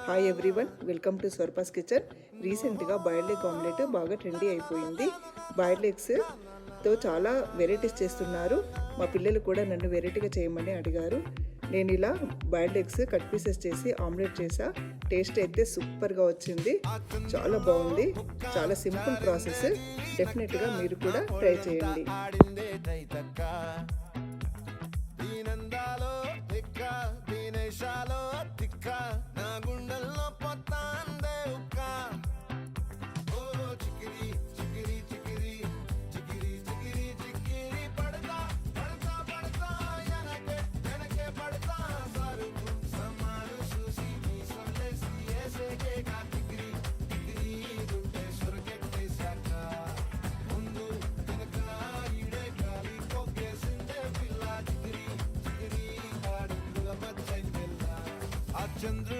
Hi everyone, welcome to స్వర్పాస్ kitchen. రీసెంట్గా boiled egg omelette బాగా ట్రెండీ అయిపోయింది. బాయిల్డ్ ఎగ్స్తో చాలా వెరైటీస్ చేస్తున్నారు. మా పిల్లలు కూడా నన్ను వెరైటీగా చేయమని అడిగారు. నేను ఇలా బాయిల్డ్ ఎగ్స్ కట్ పీసెస్ చేసి ఆమ్లెట్ చేసా. టేస్ట్ అయితే సూపర్గా వచ్చింది. చాలా బాగుంది. చాలా సింపుల్ ప్రాసెస్. డెఫినెట్గా మీరు కూడా ట్రై చేయండి. చంద్రుడు